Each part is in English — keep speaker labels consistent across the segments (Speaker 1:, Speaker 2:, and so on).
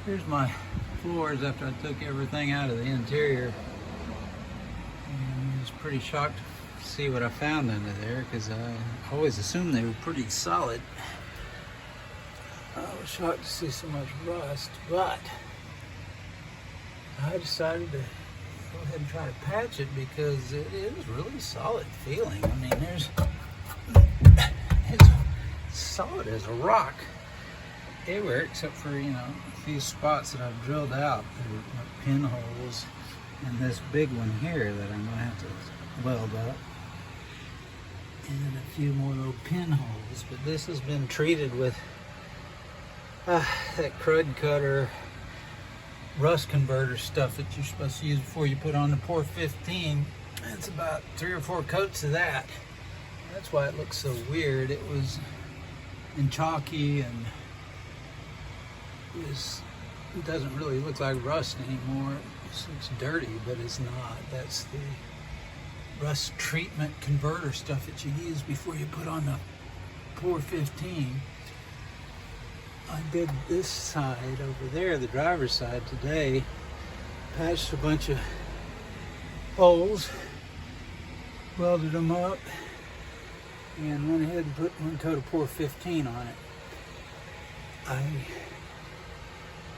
Speaker 1: Here's my floors after I took everything out of the interior. And I was pretty shocked to see what I found under there because I always assumed they were pretty solid. I was shocked to see so much rust, but I decided to go ahead and try to patch it because it is really solid feeling. I mean, it's solid as a rock everywhere except for, a few spots that I've drilled out. There were pinholes and this big one here that I'm going to have to weld up. And a few more little pinholes, but this has been treated with that crud cutter rust converter stuff that you're supposed to use before you put on the Pour 15. It's about 3 or 4 coats of that. That's why it looks so weird. It was in chalky and it doesn't really look like rust anymore. It looks dirty, but it's not. That's the rust treatment converter stuff that you use before you put on the Pour 15. I did this side over there, the driver's side today, patched a bunch of holes, welded them up, and went ahead and put 1 coat of Pour 15 on it. I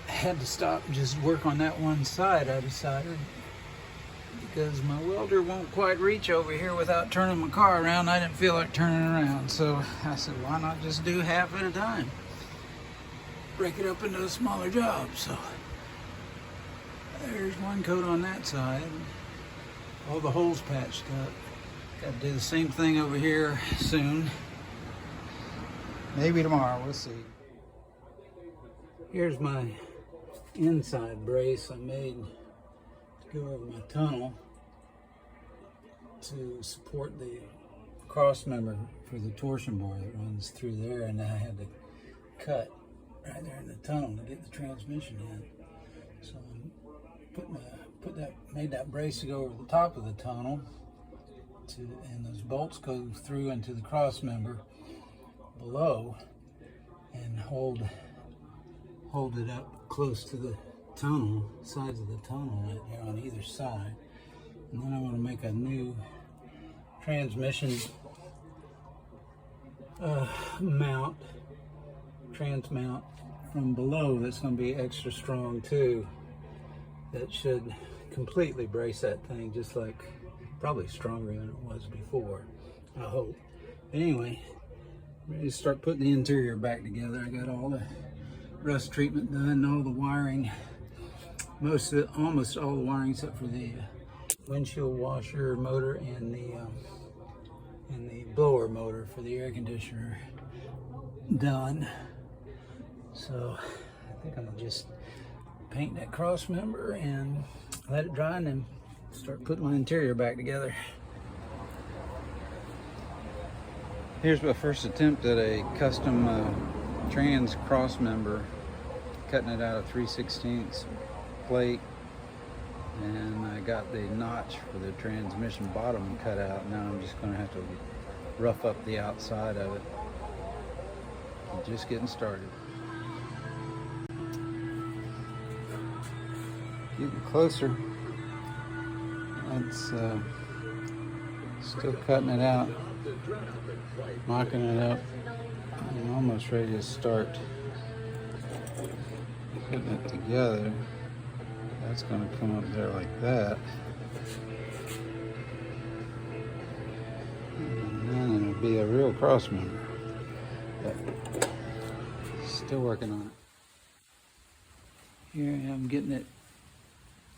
Speaker 1: had to stop and just work on that one side, I decided, because my welder won't quite reach over here without turning my car around. I didn't feel like turning around, so I said, why not just do half at a time? Break it up into a smaller job. So there's 1 coat on that side. All the holes patched up. Got to do the same thing over here soon. Maybe tomorrow, we'll see. Here's my inside brace I made to go over my tunnel to support the cross member for the torsion bar that runs through there, and I had to cut right there in the tunnel to get the transmission in. So I made that brace to go over the top of the tunnel, and those bolts go through into the cross member below and hold it up close to the tunnel, sides of the tunnel right there on either side. And then I want to make a new transmission trans mount from below that's going to be extra strong too. That should completely brace that thing, just like, probably stronger than it was before, I hope. But anyway, ready to start putting the interior back together. I got all the rust treatment done, all the wiring, almost all the wiring except for the windshield washer motor and the blower motor for the air conditioner done. So I think I'm gonna just paint that cross member and let it dry and then start putting my interior back together. Here's my first attempt at a custom trans cross member, cutting it out of 3/16 plate, and I got the notch for the transmission bottom cut out. Now I'm just going to have to rough up the outside of it. I'm just getting started. Getting closer. It's still cutting it out, mocking it up. I'm almost ready to start putting it together. That's going to come up there like that. And then it'll be a real cross member. But still working on it. Here I am getting it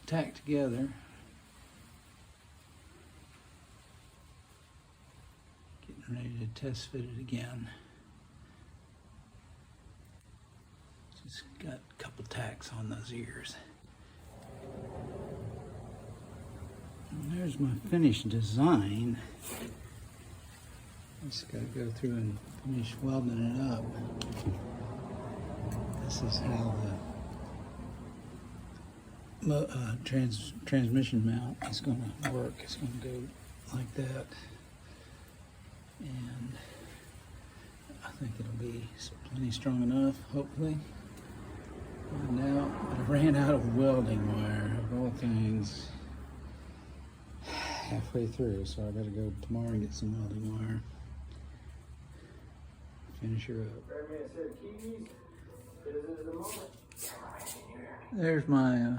Speaker 1: tacked together. Getting ready to test fit it again. Just got a couple tacks on those ears. And there's my finished design. Just got to go through and finish welding it up. This is how the transmission mount is going to work. It's going to go like that, and I think it'll be plenty strong enough, hopefully. Now I ran out of welding wire of all things halfway through, so I gotta go tomorrow and get some welding wire. Finish her up. There's my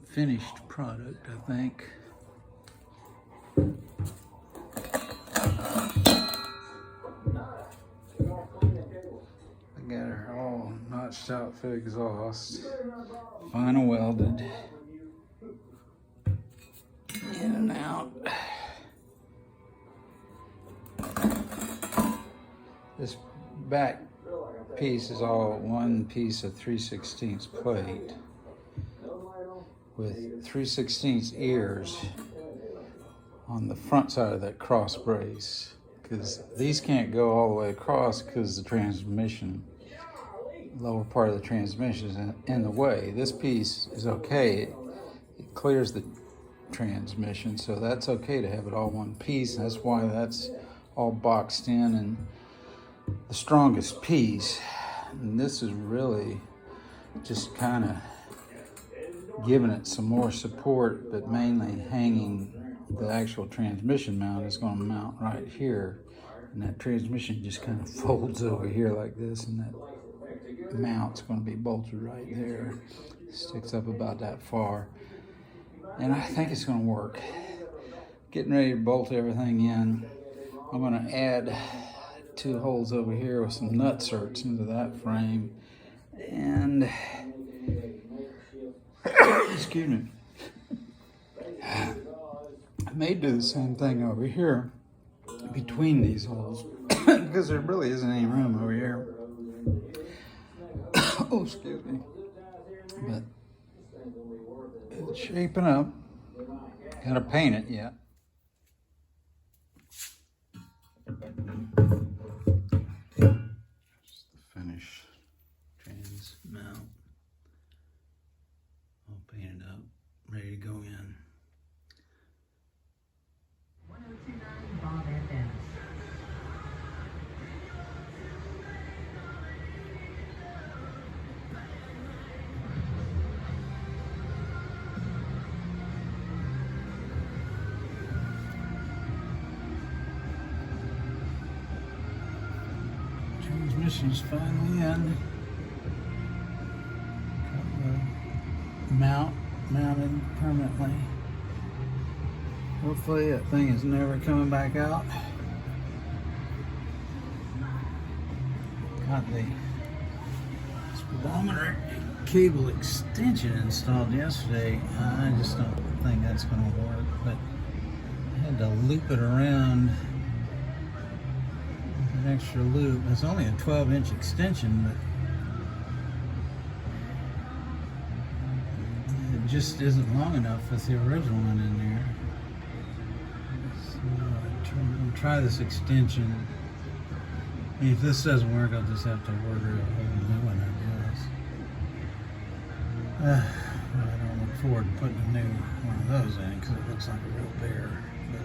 Speaker 1: finished product, I think. I got her all notched out for exhaust, final welded, in and out. This back piece is all one piece of 3/16 plate with 3/16 ears on the front side of that cross brace, because these can't go all the way across because the transmission, lower part of the transmission is in the way. This piece is okay. It clears the transmission, so that's okay to have it all one piece. That's why that's all boxed in and the strongest piece. And this is really just kind of giving it some more support, but mainly hanging. The actual transmission mount is going to mount right here, and that transmission just kind of folds over here like this, and that mount's going to be bolted right there. Sticks up about that far, and I think it's going to work. Getting ready to bolt everything in. I'm going to add 2 holes over here with some nut certs into that frame, and excuse me, I may do the same thing over here between these holes because there really isn't any room over here. Oh, excuse me. But it's shaping up. Gotta paint it yet. Just the finish trans mount. All painted up, ready to go in.
Speaker 2: 1029 Bob FM.
Speaker 1: Transmission's finally in. Got the mount mounted permanently. Hopefully that thing is never coming back out. Got the speedometer cable extension installed yesterday. I just don't think that's going to work, but I had to loop it around with an extra loop. It's only a 12-inch extension, but it just isn't long enough with the original one in there. I'll try this extension. If this doesn't work, I'll just have to order a whole new one, I guess. I don't look forward to putting a new one of those in because it looks like a real bear. But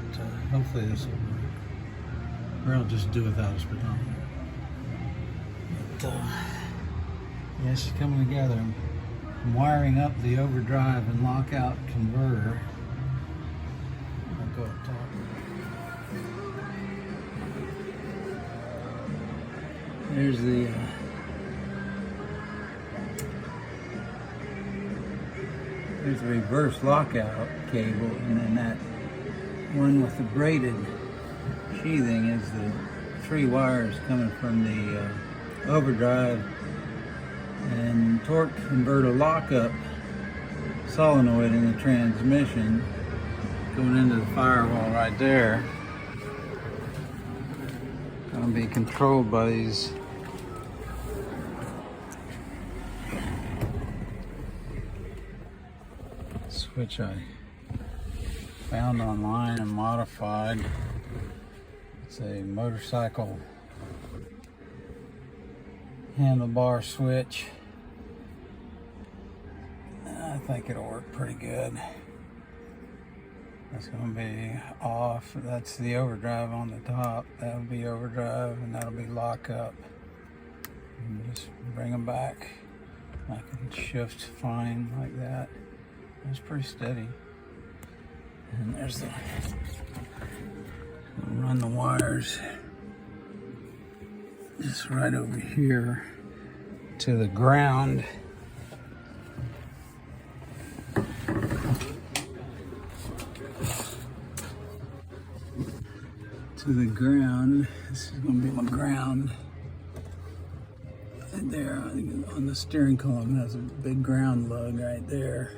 Speaker 1: hopefully this will work. Or I'll just do without a speedometer. But yeah, she's coming together. I'm wiring up the overdrive and lockout converter. I'll go up top. There's the reverse lockout cable, and then that one with the braided sheathing is the 3 wires coming from the overdrive and torque converter lockup solenoid in the transmission going into the firewall right there. Going to be controlled by these switch I found online and modified. It's a motorcycle handlebar switch. I think it'll work pretty good. That's going to be off. That's the overdrive on the top. That'll be overdrive, and that'll be lock up. And just bring them back I can shift fine like that. It's pretty steady. And there's the, run the wires just right over here to the ground. To the ground. This is going to be my ground. And there on the steering column has a big ground lug right there.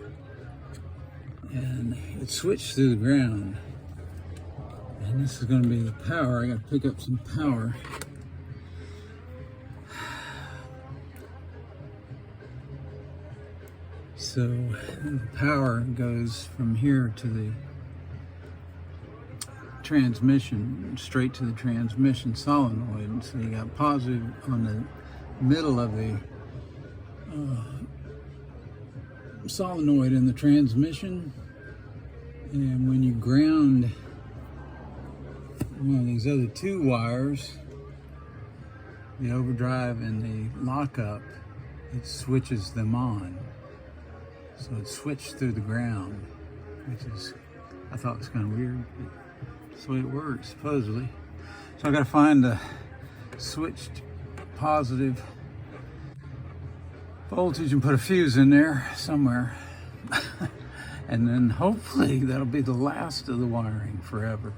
Speaker 1: And it switched through the ground. And this is going to be the power. I got to pick up some power. So the power goes from here to the transmission, straight to the transmission solenoid. And so you got positive on the middle of the solenoid in the transmission, and when you ground one of these other two wires, the overdrive and the lockup, it switches them on. So it switched through the ground, which is, I thought was kind of weird, but that's the way it works supposedly. So I got to find the switched positive voltage and put a fuse in there somewhere. And then hopefully that'll be the last of the wiring forever.